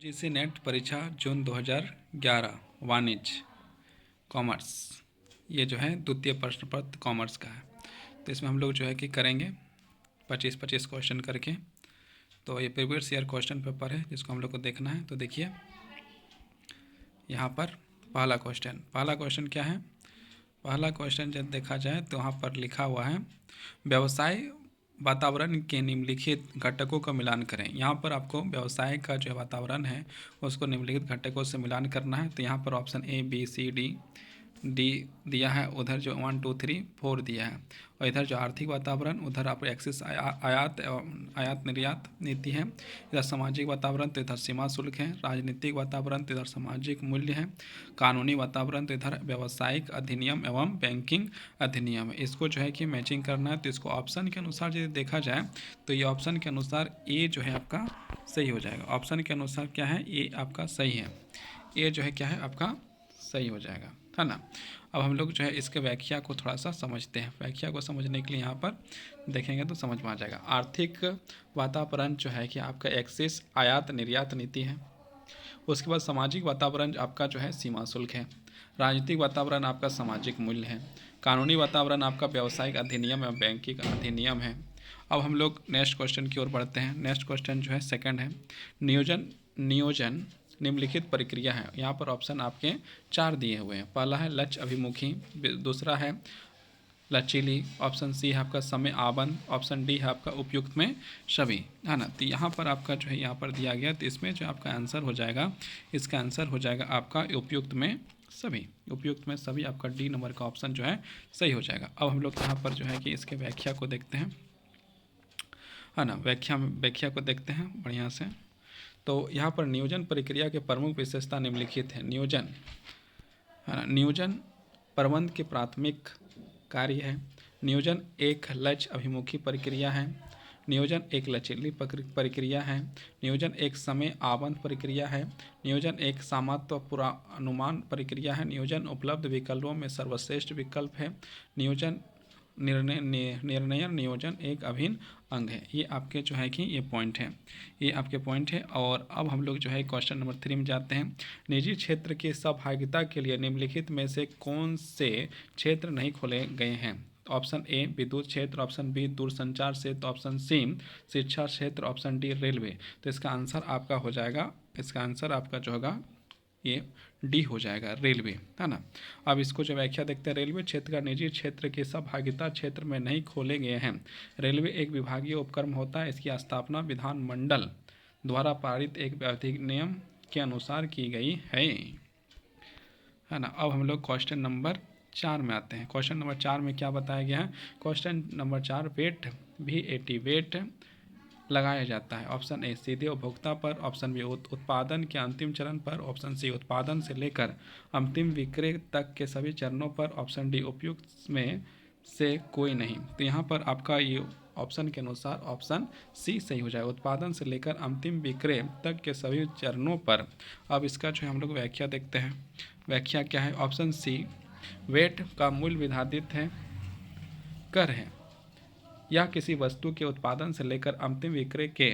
GC net परीक्षा जून 2011 वाणिज्य commerce, ये जो है द्वितीय प्रश्न पत्र कॉमर्स का है। तो इसमें हम लोग जो है कि करेंगे 25-25 क्वेश्चन करके। तो ये प्रीवियस ईयर क्वेश्चन पेपर है जिसको हम लोग को देखना है। तो देखिए यहाँ पर पहला क्वेश्चन क्या है। पहला क्वेश्चन जब देखा जाए तो वहाँ पर लिखा हुआ है व्यवसाय वातावरण के निम्नलिखित घटकों का मिलान करें। यहाँ पर आपको व्यवसाय का जो वातावरण है उसको निम्नलिखित घटकों से मिलान करना है। तो यहाँ पर option A B C D दिया है, उधर जो 1 2 3 4 दिया है, और इधर जो आर्थिक वातावरण, उधर आप एक्सिस आयात निर्यात नीति है, इधर सामाजिक वातावरण तो इधर सीमा शुल्क है, राजनीतिक वातावरण तो इधर सामाजिक मूल्य है, कानूनी वातावरण तो इधर व्यावसायिक अधिनियम एवं बैंकिंग अधिनियम है। इसको जो है कि मैचिंग करना है। तो इसको ऑप्शन के अनुसार यदि देखा जाए तो ये ऑप्शन के अनुसार ए जो है आपका सही हो जाएगा। ऑप्शन के अनुसार क्या है, ए आपका सही है। ए जो है क्या है आपका सही हो जाएगा, है ना। अब हम लोग जो है इसके व्याख्या को थोड़ा सा समझते हैं। व्याख्या को समझने के लिए यहाँ पर देखेंगे तो समझ में आ जाएगा। आर्थिक वातावरण जो है कि आपका एक्सिस आयात निर्यात नीति है। उसके बाद सामाजिक वातावरण आपका जो है सीमा शुल्क है। राजनीतिक वातावरण आपका सामाजिक मूल्य है। कानूनी वातावरण आपका व्यावसायिक अधिनियम एवं बैंकिंग अधिनियम है। अब हम लोग नेक्स्ट क्वेश्चन की ओर बढ़ते हैं। नेक्स्ट क्वेश्चन जो है सेकंड है, नियोजन निम्नलिखित प्रक्रिया है। यहाँ पर ऑप्शन आपके 4 दिए हुए हैं। पहला है लक्ष्य अभिमुखी, दूसरा है लचीली, ऑप्शन सी है आपका समय आबंद, ऑप्शन डी है आपका उपयुक्त में सभी, है ना। तो यहाँ पर आपका जो है यहाँ पर दिया गया, तो इसमें जो आपका आंसर हो जाएगा, इसका आंसर हो जाएगा आपका उपयुक्त में सभी। उपयुक्त में सभी आपका डी नंबर का ऑप्शन जो है सही हो जाएगा। अब हम लोग यहाँ पर जो है कि इसके व्याख्या को देखते हैं, है ना। व्याख्या को देखते हैं बढ़िया से। तो यहाँ पर नियोजन प्रक्रिया के प्रमुख विशेषता निम्नलिखित है। नियोजन, है ना, नियोजन प्रबंध के प्राथमिक कार्य है। नियोजन एक लक्ष्य अभिमुखी प्रक्रिया है। नियोजन एक लचीली प्रक्रिया है। नियोजन एक समय आबंद प्रक्रिया है। नियोजन एक सामर्थ्य पूर्वानुमान प्रक्रिया है। नियोजन उपलब्ध विकल्पों में सर्वश्रेष्ठ विकल्प है। नियोजन निर्णय नियोजन एक अभिन्न अंग है। ये आपके जो है कि ये पॉइंट है, ये आपके पॉइंट है। और अब हम लोग जो है क्वेश्चन नंबर 3 में जाते हैं। निजी क्षेत्र की सहभागिता के लिए निम्नलिखित में से कौन से क्षेत्र नहीं खोले गए हैं। ऑप्शन ए विद्युत क्षेत्र, ऑप्शन बी दूरसंचार क्षेत्र, ऑप्शन सी शिक्षा क्षेत्र, ऑप्शन डी रेलवे। तो इसका आंसर आपका हो जाएगा, इसका आंसर आपका जो होगा ये डी हो जाएगा, रेलवे, है ना। अब इसको जो व्याख्या देखते हैं, रेलवे क्षेत्र का निजी क्षेत्र के सहभागिता क्षेत्र में नहीं खोले गए हैं। रेलवे एक विभागीय उपक्रम होता है। इसकी स्थापना विधानमंडल द्वारा पारित एक अधिनियम के अनुसार की गई है ना। अब हम लोग क्वेश्चन नंबर 4 में आते हैं। क्वेश्चन नंबर 4 में क्या बताया गया है। Question number 4, VAT VAT VAT लगाया जाता है। ऑप्शन ए सीधे उपभोक्ता पर, ऑप्शन बी उत्पादन के अंतिम चरण पर, ऑप्शन सी उत्पादन से लेकर अंतिम विक्रय तक के सभी चरणों पर, ऑप्शन डी उपयुक्त में से कोई नहीं। तो यहाँ पर आपका ये ऑप्शन के अनुसार ऑप्शन सी सही हो जाएगा, उत्पादन से लेकर अंतिम विक्रय तक के सभी चरणों पर। अब इसका जो है हम लोग व्याख्या देखते हैं। व्याख्या क्या है। ऑप्शन सी वेट का मूल्य विधादित है, कर है, यह किसी वस्तु के उत्पादन से लेकर अंतिम विक्रय के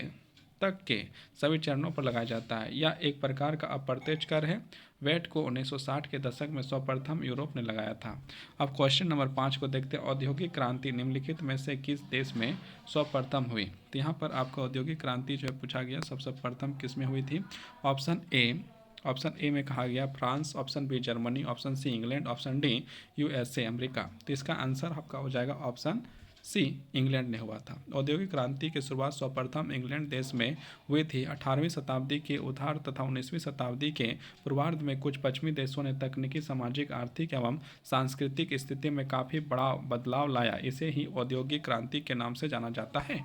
तक के सभी चरणों पर लगाया जाता है। यह एक प्रकार का अप्रत्यक्ष कर है। वेट को 1960 के दशक में सर्वप्रथम यूरोप ने लगाया था। अब क्वेश्चन नंबर 5 को देखते हैं। औद्योगिक क्रांति निम्नलिखित में से किस देश में सर्वप्रथम हुई। तो यहाँ पर आपको औद्योगिक क्रांति जो है पूछा गया, सबसे प्रथम किस में हुई थी। ऑप्शन ए में कहा गया France, option B Germany, option C England, option D USA America. तो इसका आंसर आपका हो जाएगा ऑप्शन सी, इंग्लैंड ने हुआ था। औद्योगिक क्रांति की शुरुआत सर्वप्रथम इंग्लैंड देश में हुई थी। 18वीं शताब्दी के उधार तथा 19वीं शताब्दी के पूर्वार्ध में कुछ पश्चिमी देशों ने तकनीकी, सामाजिक, आर्थिक एवं सांस्कृतिक स्थिति में काफ़ी बड़ा बदलाव लाया। इसे ही औद्योगिक क्रांति के नाम से जाना जाता है।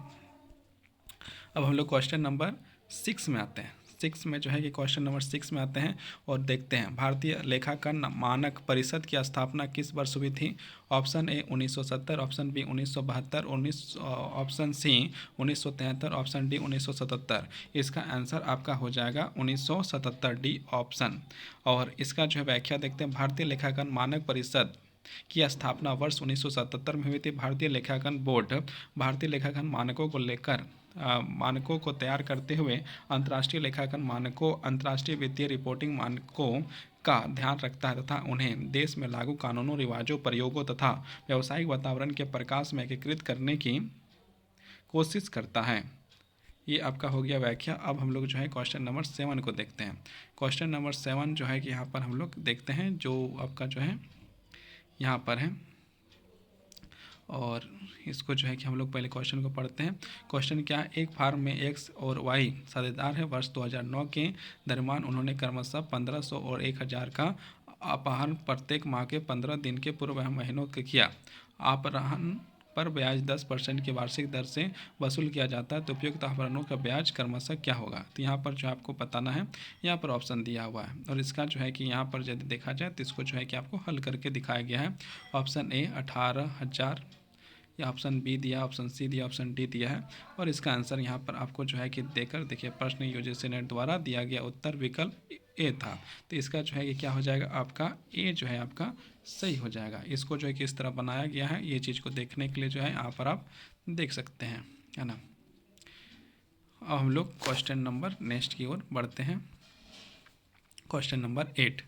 अब हम लोग क्वेश्चन नंबर 6 में आते हैं। 6 में जो है कि क्वेश्चन नंबर 6 में आते हैं और देखते हैं भारतीय लेखांकन मानक परिषद की स्थापना किस वर्ष हुई थी। Option A 1970, option B 1972, option C 1973, option D 1977। इसका आंसर आपका हो जाएगा 1977, डी ऑप्शन। और इसका जो है व्याख्या देखते हैं। भारतीय लेखांकन मानक परिषद की स्थापना वर्ष 1977 में हुई थी। भारतीय लेखांकन बोर्ड भारतीय लेखांकन मानकों को लेकर, मानकों को तैयार करते हुए अंतर्राष्ट्रीय लेखांकन मानकों, अंतर्राष्ट्रीय वित्तीय रिपोर्टिंग मानकों का ध्यान रखता है तथा उन्हें देश में लागू कानूनों, रिवाजों, प्रयोगों तथा व्यावसायिक वातावरण के प्रकाश में एकीकृत करने की कोशिश करता है। ये आपका हो गया व्याख्या। अब हम लोग जो है क्वेश्चन नंबर 7 को देखते हैं। क्वेश्चन नंबर 7 जो है कि यहाँ पर हम लोग देखते हैं, जो आपका जो है यहाँ पर है, और इसको जो है कि हम लोग पहले क्वेश्चन को पढ़ते हैं। क्वेश्चन क्या है, एक फार्म में एक्स और वाई साझेदार है। वर्ष 2009 के दरमियान उन्होंने क्रमशः 1500 और 1000 का अपहरण प्रत्येक माह के 15 दिन के पूर्व महीनों के किया। अपहरण पर ब्याज 10% की वार्षिक दर से वसूल किया जाता है, तो उपयुक्त अपहरणों का ब्याज क्रमशः क्या होगा। तो यहाँ पर जो आपको बताना है, यहाँ पर ऑप्शन दिया हुआ है, और इसका जो है कि यहाँ पर यदि देखा जाए तो इसको जो है कि आपको हल करके दिखाया गया है। ऑप्शन ए 18,000, या ऑप्शन बी दिया, ऑप्शन सी दिया, ऑप्शन डी दिया है, और इसका आंसर यहाँ पर आपको जो है कि देकर देखिए, प्रश्न यूजीसी नेट द्वारा दिया गया उत्तर विकल्प ए था। तो इसका जो है कि क्या हो जाएगा, आपका ए जो है आपका सही हो जाएगा। इसको जो है कि इस तरह बनाया गया है, ये चीज़ को देखने के लिए जो है यहाँ पर आप देख सकते हैं, है ना। अब हम लोग क्वेश्चन नंबर नेक्स्ट की ओर बढ़ते हैं। क्वेश्चन नंबर 8,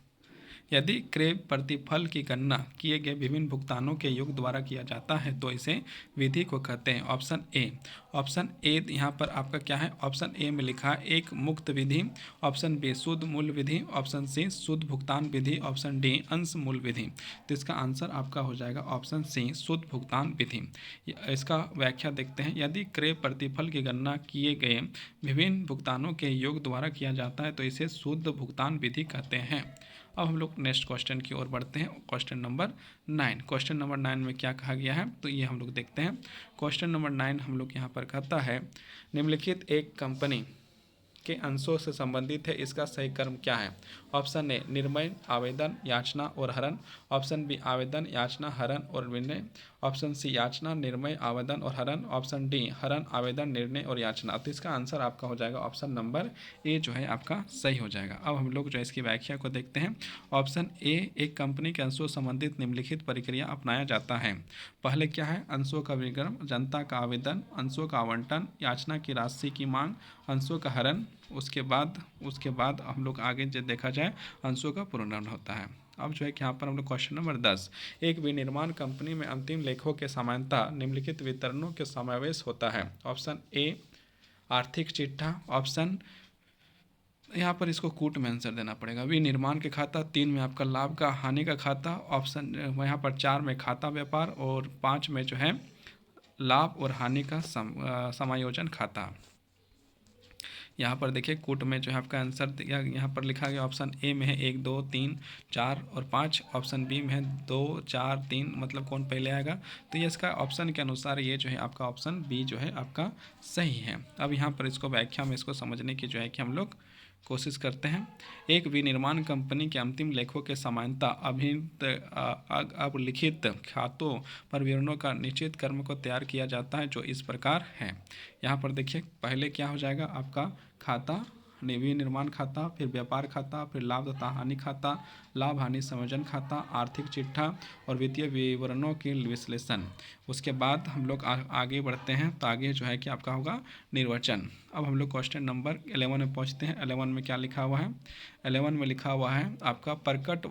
यदि क्रय प्रतिफल की गणना किए गए विभिन्न भुगतानों के योग द्वारा किया जाता है तो इसे विधि को कहते हैं। ऑप्शन ए यहाँ पर आपका क्या है, ऑप्शन ए में लिखा है एक मुक्त विधि, ऑप्शन बी शुद्ध मूल विधि, ऑप्शन सी शुद्ध भुगतान विधि, ऑप्शन डी अंश मूल विधि। तो इसका आंसर आपका हो जाएगा ऑप्शन सी शुद्ध भुगतान विधि। इसका व्याख्या देखते हैं। यदि क्रय प्रतिफल की गणना किए गए विभिन्न भुगतानों के योग द्वारा किया जाता है तो इसे शुद्ध भुगतान विधि कहते हैं। अब हम लोग नेक्स्ट क्वेश्चन की ओर बढ़ते हैं। क्वेश्चन नंबर 9, क्वेश्चन नंबर 9 में क्या कहा गया है, तो ये हम लोग देखते हैं। क्वेश्चन नंबर 9 हम लोग यहाँ पर कहता है, निम्नलिखित एक कंपनी के अंशों से संबंधित है, इसका सही क्रम क्या है। ऑप्शन ए निर्णय, आवेदन, याचना और हरण, ऑप्शन बी आवेदन, याचना, हरण और निर्णय, ऑप्शन सी याचना, निर्णय, आवेदन और हरण, ऑप्शन डी हरण, आवेदन, निर्णय और याचना। तो इसका आंसर आपका हो जाएगा ऑप्शन नंबर ए जो है आपका सही हो जाएगा। अब हम लोग जो इसकी व्याख्या को देखते हैं। ऑप्शन ए, एक कंपनी के अंशों संबंधित निम्नलिखित प्रक्रिया अपनाया जाता है। पहले क्या है, अंशों का विक्रम, जनता का आवेदन, अंशों का आवंटन, याचना की राशि की मांग, अंशों का हरण, उसके बाद हम लोग आगे जो देखा जाए अंशों का पुनर्गठन होता है। अब जो है कि यहाँ पर हम लोग क्वेश्चन नंबर 10, एक विनिर्माण कंपनी में अंतिम लेखों के सामान्यतः निम्नलिखित वितरणों के समावेश होता है। ऑप्शन ए आर्थिक चिट्ठा, ऑप्शन यहाँ पर इसको कूट में आंसर देना पड़ेगा। विनिर्माण के खाता, 3 में आपका लाभ का हानि का खाता, ऑप्शन यहाँ पर 4 में खाता व्यापार, और 5 में जो है लाभ और हानि का समायोजन खाता। यहाँ पर देखिए कूट में जो है आपका आंसर यहाँ पर लिखा गया, ऑप्शन ए में है 1, 2, 3, 4 और 5, ऑप्शन बी में है 2, 4, 3, मतलब कौन पहले आएगा। तो ये इसका ऑप्शन के अनुसार ये जो है आपका ऑप्शन बी जो है आपका सही है। अब यहाँ पर इसको व्याख्या में इसको समझने की जो है कि हम लोग कोशिश करते हैं। एक विनिर्माण कंपनी के अंतिम लेखों के समानता अब लिखित खातों पर विवरणों का निश्चित क्रम को तैयार किया जाता है, जो इस प्रकार है। यहाँ पर देखिए पहले क्या हो जाएगा आपका खाता, विनिर्माण खाता, फिर व्यापार खाता, फिर लाभ तथा हानि खाता, लाभ हानि समायोजन खाता, आर्थिक चिट्ठा और वित्तीय विवरणों के विश्लेषण। उसके बाद हम लोग आगे बढ़ते हैं, तो आगे जो है कि आपका होगा निर्वचन। अब हम लोग क्वेश्चन नंबर 11 में पहुंचते हैं। 11 में क्या लिखा हुआ है, 11 में लिखा हुआ है आपका प्रकट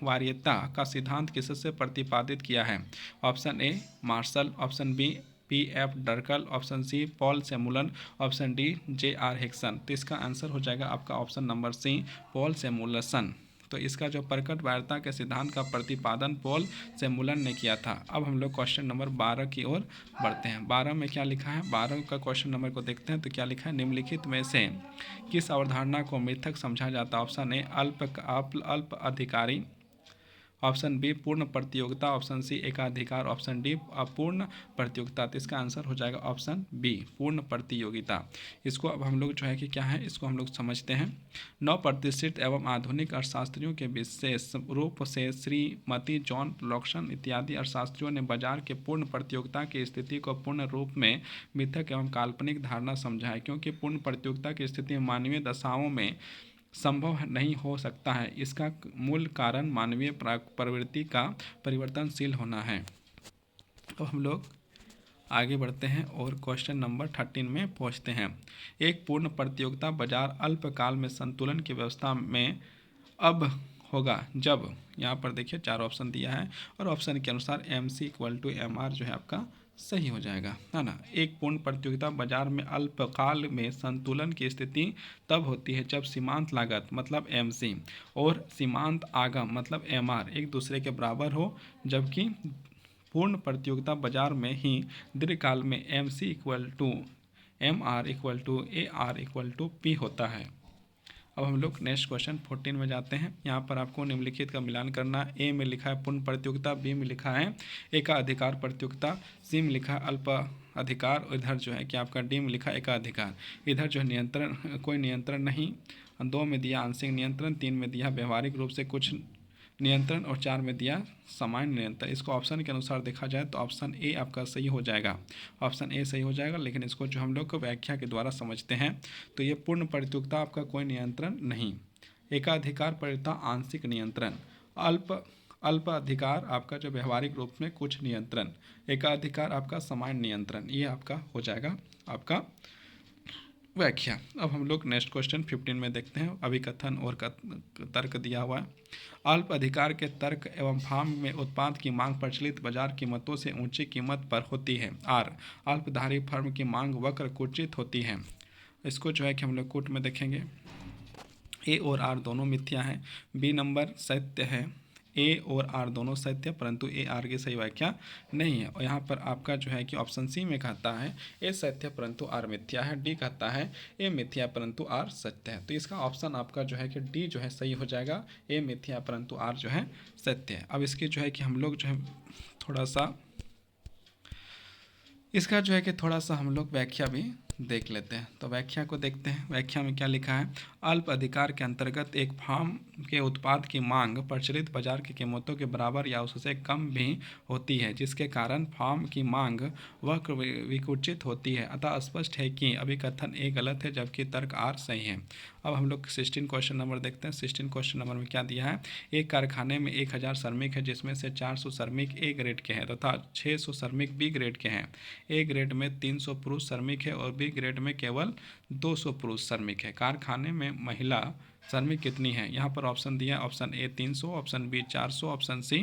वार्यता का सिद्धांत किससे प्रतिपादित किया है। Option A Marshall, option B P.F. Durkal, option C Paul Samuelson, option D J.R. Hickson. तो इसका आंसर हो जाएगा आपका option number C Paul Samuelson. तो इसका जो प्रकट वार्यता के सिद्धांत का प्रतिपादन पॉल सेमुलन ने किया था। अब हम लोग क्वेश्चन नंबर 12 की ओर बढ़ते हैं। 12 में क्या लिखा है, 12 का क्वेश्चन नंबर को देखते हैं। तो क्या लिखा है, निम्नलिखित में से किस अवधारणा को मिथक समझा जाता है। ऑप्शन ए अल्प अधिकारी, ऑप्शन बी पूर्ण प्रतियोगिता, ऑप्शन सी एकाधिकार, ऑप्शन डी अपूर्ण प्रतियोगिता। तो इसका आंसर हो जाएगा ऑप्शन बी पूर्ण प्रतियोगिता। इसको अब हम लोग जो है कि क्या है, इसको हम लोग समझते हैं। 9 प्रतिष्ठित एवं आधुनिक अर्थशास्त्रियों के विशेष रूप से श्रीमती जॉन लॉक्सन इत्यादि अर्थशास्त्रियों ने बाजार के पूर्ण प्रतियोगिता की स्थिति को पूर्ण रूप में मिथक एवं काल्पनिक धारणा समझा है, क्योंकि पूर्ण प्रतियोगिता की स्थिति मानवीय दशाओं में संभव नहीं हो सकता है। इसका मूल कारण मानवीय प्रवृत्ति का परिवर्तनशील होना है। तो हम लोग आगे बढ़ते हैं और क्वेश्चन नंबर 13 में पहुंचते हैं। एक पूर्ण प्रतियोगिता बाजार अल्पकाल में संतुलन की व्यवस्था में अब होगा जब, यहाँ पर देखिए 4 ऑप्शन दिया है और ऑप्शन के अनुसार MC इक्वल टू MR जो है आपका सही हो जाएगा, है ना। एक पूर्ण प्रतियोगिता बाजार में अल्पकाल में संतुलन की स्थिति तब होती है जब सीमांत लागत मतलब MC और सीमांत आगम मतलब MR एक दूसरे के बराबर हो, जबकि पूर्ण प्रतियोगिता बाजार में ही दीर्घकाल में MC equal to MR equal to AR equal to P होता है। अब हम लोग नेक्स्ट क्वेश्चन 14 में जाते हैं। यहाँ पर आपको निम्नलिखित का मिलान करना। ए में लिखा है पूर्ण प्रतियोगिता, बी में लिखा है एकाधिकार प्रतियोगिता, सी में लिखा है अल्प अधिकार, और इधर जो है कि आपका डी में लिखा है एकाधिकार। इधर जो है नियंत्रण, कोई नियंत्रण नहीं। 2 में दिया आंशिक नियंत्रण, 3 में दिया व्यवहारिक रूप से कुछ नियंत्रण और 4 में दिया सामान्य नियंत्रण। इसको ऑप्शन के अनुसार देखा जाए तो ऑप्शन ए आपका सही हो जाएगा, ऑप्शन ए सही हो जाएगा। लेकिन इसको जो हम लोग को व्याख्या के द्वारा समझते हैं तो ये पूर्ण प्रतियोगिता आपका कोई नियंत्रण नहीं, एकाधिकार प्रतियोगिता आंशिक नियंत्रण, अल्प अधिकार आपका जो व्यवहारिक रूप में कुछ नियंत्रण, एकाधिकार आपका सामान्य नियंत्रण, ये आपका हो जाएगा आपका व्याख्या। अब हम लोग नेक्स्ट क्वेश्चन 15 में देखते हैं। अभिकथन और तर्क दिया हुआ है। अल्प अधिकार के तर्क एवं फार्म में उत्पाद की मांग प्रचलित बाजार कीमतों से ऊंची कीमत पर होती है। आर अल्पधारी फर्म की मांग वक्र कुचित होती है। इसको जो है कि हम लोग कोट में देखेंगे। ए और आर दोनों मिथ्या है, बी नंबर सत्य है, ए और आर दोनों सत्य, परंतु ए आर की सही व्याख्या नहीं है। और यहाँ पर आपका जो है कि ऑप्शन सी में कहता है ए सत्य परंतु आर मिथ्या है, डी कहता है ए मिथ्या परंतु आर सत्य है। तो इसका ऑप्शन आपका जो है कि डी जो है सही हो जाएगा, ए मिथ्या परंतु आर जो है सत्य है। अब इसकी जो है कि हम लोग जो है थोड़ा सा इसका जो है कि थोड़ा सा हम लोग व्याख्या भी देख लेते हैं। तो व्याख्या को देखते हैं। व्याख्या में क्या लिखा है। अल्प अधिकार के अंतर्गत एक फार्म के उत्पाद की मांग प्रचलित बाजार की कीमतों के बराबर या उससे कम भी होती है, जिसके कारण फार्म की मांग वक्र विकुचित होती है। अतः स्पष्ट है कि अभिकथन ए गलत है जबकि तर्क आर सही है। अब हम लोग 16 क्वेश्चन नंबर देखते हैं। 16 क्वेश्चन नंबर में क्या दिया है। एक कारखाने में 1000 श्रमिक है, जिसमें से 400 श्रमिक ए ग्रेड के हैं तथा 600 श्रमिक बी ग्रेड के हैं। ए ग्रेड में 300 पुरुष श्रमिक है और बी ग्रेड में केवल 200 पुरुष श्रमिक है। कारखाने में महिला श्रमिक कितनी है। यहाँ पर ऑप्शन दिया है, option A 300, option B 400, option C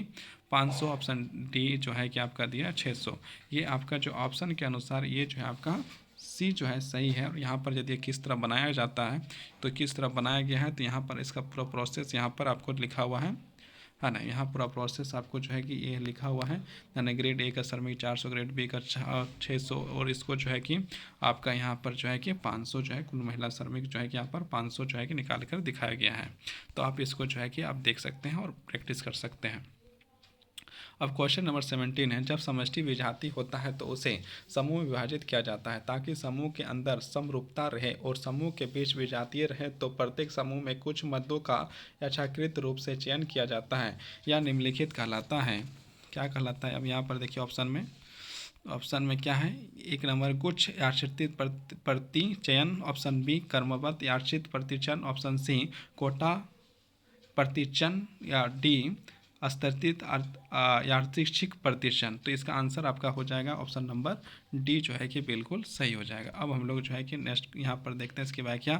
500, option D जो है कि आपका दिया 600। ये आपका जो ऑप्शन के अनुसार ये जो है आपका सी जो है सही है। और यहाँ पर यदि किस तरह बनाया जाता है तो किस तरह बनाया गया है, तो यहाँ पर इसका पूरा प्रोसेस यहाँ पर आपको लिखा हुआ है ना। यहाँ पूरा प्रोसेस आपको जो है कि ये लिखा हुआ है यानी ग्रेड ए का श्रमिक 400, ग्रेड बी का 600, और इसको जो है कि आपका यहाँ पर जो है कि 500 जो है कुल महिला श्रमिक जो है कि यहाँ पर 500 जो है कि निकाल कर दिखाया गया है। तो आप इसको जो है कि आप देख सकते हैं और प्रैक्टिस कर सकते हैं। अब क्वेश्चन नंबर 17 है। जब समष्टि विजातीय होता है तो उसे समूह में विभाजित किया जाता है ताकि समूह के अंदर समरूपता रहे और समूह के बीच विजातीय रहे, तो प्रत्येक समूह में कुछ मदों का यथाकृत रूप से चयन किया जाता है। यह निम्नलिखित कहलाता है। क्या कहलाता है। अब यहाँ पर देखिए ऑप्शन में क्या है। एक नंबर गुच्छ यादृच्छिक प्रतिचयन, ऑप्शन बी क्रमबद्ध यादृच्छिक प्रतिचयन, ऑप्शन सी कोटा प्रतिचयन, या डी स्तरित यादृच्छिक प्रतिचयन। तो इसका आंसर आपका हो जाएगा ऑप्शन नंबर डी जो है कि बिल्कुल सही हो जाएगा। अब हम लोग जो है कि नेक्स्ट यहाँ पर देखते हैं इसकी व्याख्या।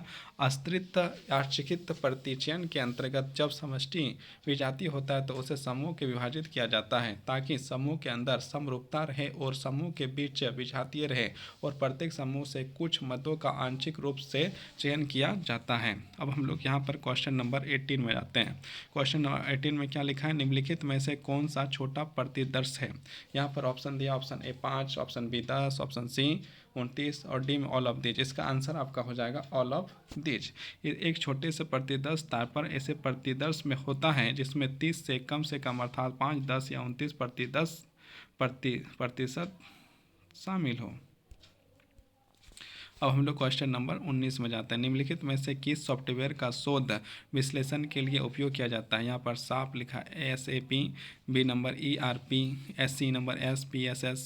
स्तरित यादृच्छिक प्रतिचयन के अंतर्गत जब समष्टि विजातीय होता है तो उसे समूह के विभाजित किया जाता है ताकि समूह के अंदर समरूपता रहे और समूह के बीच विजातीय रहे और प्रत्येक समूह से कुछ मदों का आंशिक रूप से चयन किया जाता है। अब हम लोग यहाँ पर क्वेश्चन नंबर 18 में जाते हैं। क्वेश्चन नंबर 18 में क्या लिखा है। निम्नलिखित में से कौन सा छोटा प्रतिदर्श है। यहाँ पर ऑप्शन दिया, option A 5, option B 10, option C 29 और डी में ऑल ऑफ दीज। इसका आंसर आपका हो जाएगा ऑल ऑफ दीज। एक छोटे से प्रतिदर्श तार पर ऐसे प्रतिदर्श में होता है जिसमें 30 से कम अर्थात 5, 10 या 29 प्रतिशत शामिल हो। अब हम लोग क्वेश्चन नंबर 19 में जाते हैं। निम्नलिखित में से किस सॉफ्टवेयर का शोध विश्लेषण के लिए उपयोग किया जाता है। यहाँ पर साप लिखा है SAP, B number ERP, SC number SPSS,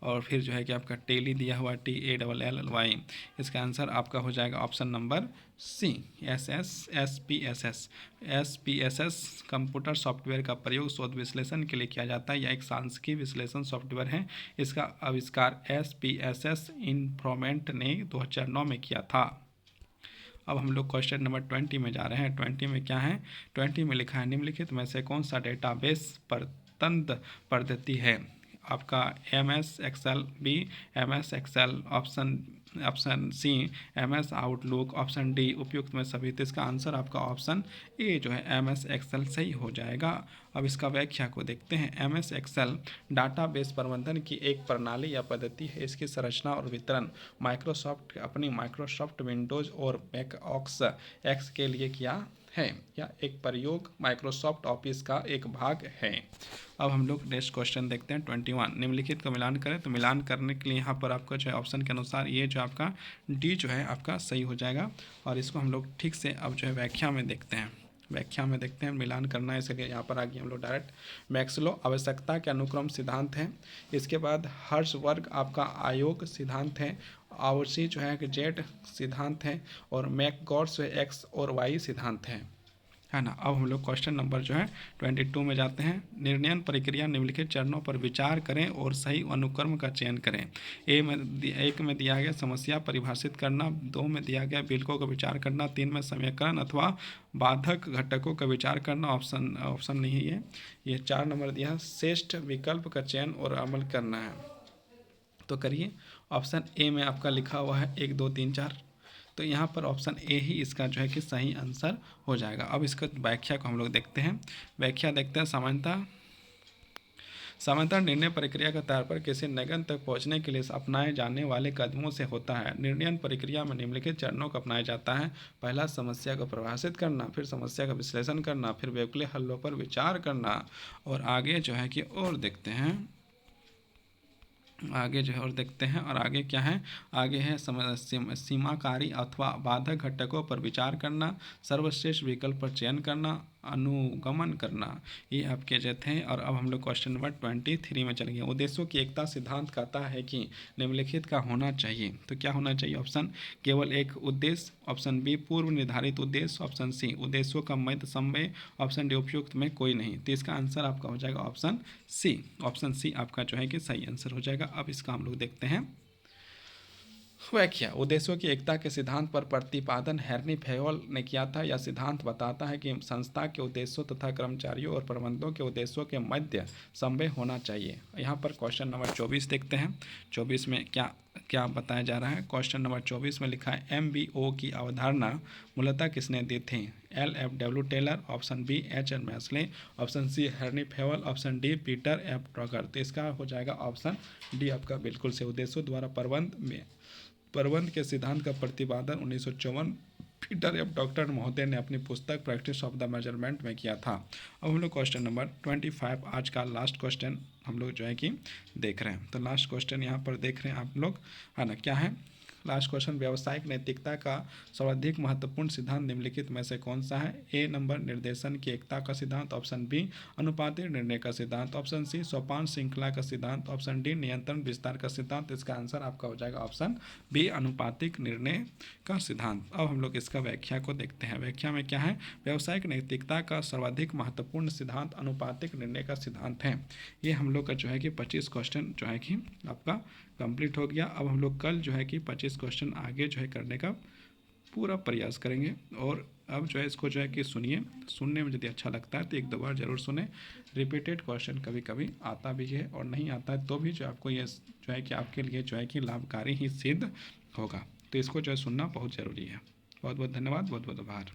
और फिर जो है कि आपका टेली दिया हुआ TALLY। इसका आंसर आपका हो जाएगा option number SPSS computer software का प्रयोग शोध विश्लेषण के लिए किया जाता है। यह एक सांख्यिकीय विश्लेषण सॉफ्टवेयर है। इसका आविष्कार SPSS इन्फोमेंट ने 2009 में किया था। अब हम लोग क्वेश्चन नंबर 20 में जा रहे हैं। 20 में क्या है? 20 में लिखा है निम्नलिखित में से कौन सा डेटाबेस परतंत्र पद्धति है? आपका MS Excel, B MS Excel, option C MS Outlook, option D उपयुक्त में सभी। तो इसका आंसर आपका ऑप्शन ए जो है MS एक्सेल सही हो जाएगा। अब इसका व्याख्या को देखते हैं। MS एक्सेल डाटाबेस प्रबंधन की एक प्रणाली या पद्धति है। इसकी संरचना और वितरण माइक्रोसॉफ्ट विंडोज और मैकओएस एक्स के लिए किया है। या एक प्रयोग माइक्रोसॉफ्ट ऑफिस का एक भाग है। अब हम लोग नेक्स्ट क्वेश्चन देखते हैं 21। निम्नलिखित का मिलान करें। तो मिलान करने के लिए यहाँ पर आपका जो है ऑप्शन के अनुसार ये जो आपका डी जो है आपका सही हो जाएगा। और इसको हम लोग ठीक से अब जो है व्याख्या में देखते हैं। मिलान करना है, इसलिए यहाँ पर आगे हम लोग डायरेक्ट मैक्सलो आवश्यकता के अनुक्रम सिद्धांत है। इसके बाद हर्षवर्ग आपका आयोग सिद्धांत है। आवसी जो है कि जेड सिद्धांत है। और मैकगॉर्स एक्स और वाई सिद्धांत है ना। अब हम लोग क्वेश्चन नंबर जो है 22 में जाते हैं। निर्णयन प्रक्रिया निम्नलिखित चरणों पर विचार करें और सही अनुक्रम का चयन करें। एक में दिया गया समस्या परिभाषित करना, 2 में दिया गया विकल्पों का विचार करना, 3 में समीकरण अथवा बाधक घटकों का विचार करना, ऑप्शन नहीं है ये। 4 नंबर दिया श्रेष्ठ विकल्प का चयन और अमल करना है। तो करिए। ऑप्शन ए में आपका लिखा हुआ है 1 2 3 4। तो यहाँ पर ऑप्शन ए ही इसका जो है कि सही आंसर हो जाएगा। अब इसका व्याख्या को हम लोग देखते हैं। व्याख्या देखते हैं। सामान्यतः निर्णय प्रक्रिया का तौर पर किसी निगम तक पहुंचने के लिए अपनाए जाने वाले कदमों से होता है। निर्णय प्रक्रिया में निम्नलिखित चरणों को अपनाया जाता है। पहला, समस्या को परिभाषित करना, फिर समस्या का विश्लेषण करना, फिर वैकल्पिक हलों पर विचार करना, और आगे जो है कि और देखते हैं। और आगे क्या है? आगे है सीमाकारी अथवा बाधक घटकों पर विचार करना, सर्वश्रेष्ठ विकल्प पर चयन करना, अनुगमन करना। ये आपके जो थे। और अब हम लोग क्वेश्चन नंबर 23 में चल गए। उद्देश्यों की एकता सिद्धांत कहता है कि निम्नलिखित का होना चाहिए। तो क्या होना चाहिए? ऑप्शन केवल एक उद्देश्य, ऑप्शन बी पूर्व निर्धारित उद्देश्य, ऑप्शन सी उद्देश्यों का मध्य समय, ऑप्शन डी उपयुक्त में कोई नहीं। तो इसका आंसर आपका हो जाएगा ऑप्शन सी। ऑप्शन सी आपका जो है कि सही आंसर हो जाएगा। अब इसका हम लोग देखते हैं व्याख्या। उद्देश्यों की एकता के सिद्धांत पर प्रतिपादन हेनरी फेयोल ने किया था। यह सिद्धांत बताता है कि संस्था के उद्देश्यों तथा कर्मचारियों और प्रबंधकों के उद्देश्यों के मध्य समन्वय होना चाहिए। यहाँ पर क्वेश्चन नंबर 24 देखते हैं। 24 में क्या बताया जा रहा है? क्वेश्चन नंबर 24 में लिखा है MBO की अवधारणा मूलतः किसने दी थी? LFW Taylor, option B H.R. Maslow, option C Henri Fayol, option D Peter F. Drucker. तो इसका हो जाएगा ऑप्शन डी आपका बिल्कुल से। उद्देश्यों द्वारा प्रबंध के सिद्धांत का प्रतिपादन 1954 पीटर F. ड्रगर महोदय ने अपनी पुस्तक प्रैक्टिस ऑफ द मेजरमेंट में किया था। अब हम लोग क्वेश्चन नंबर 25 आज का लास्ट क्वेश्चन हम लोग जो है कि देख रहे हैं। तो लास्ट क्वेश्चन यहाँ पर देख रहे हैं आप लोग, है ना। क्या है लास्ट क्वेश्चन? व्यावसायिक नैतिकता का सर्वाधिक महत्वपूर्ण सिद्धांत निम्नलिखित में से कौन सा है? ए नंबर निर्देशन की एकता का सिद्धांत, ऑप्शन बी अनुपातिक निर्णय का सिद्धांत, ऑप्शन सी सोपान श्रृंखला का सिद्धांत, ऑप्शन डी नियंत्रण विस्तार का सिद्धांत। इसका आंसर आपका हो जाएगा ऑप्शन बी अनुपातिक निर्णय का सिद्धांत। अब हम लोग इसका व्याख्या को देखते हैं। व्याख्या में क्या है? व्यावसायिक नैतिकता का सर्वाधिक महत्वपूर्ण सिद्धांत अनुपातिक निर्णय का सिद्धांत है। ये हम लोग का जो है कि 25 क्वेश्चन जो है कि आपका कंप्लीट हो गया। अब हम लोग कल जो है कि 25 क्वेश्चन आगे जो है करने का पूरा प्रयास करेंगे। और अब जो है इसको जो है कि सुनने में यदि अच्छा लगता है तो 1-2 बार जरूर सुने। रिपीटेड क्वेश्चन कभी कभी आता भी है और नहीं आता है तो भी जो आपको ये जो है कि आपके लिए जो है कि लाभकारी ही सिद्ध होगा। तो इसको जो है सुनना बहुत ज़रूरी है। बहुत बहुत धन्यवाद, बहुत बहुत आभार।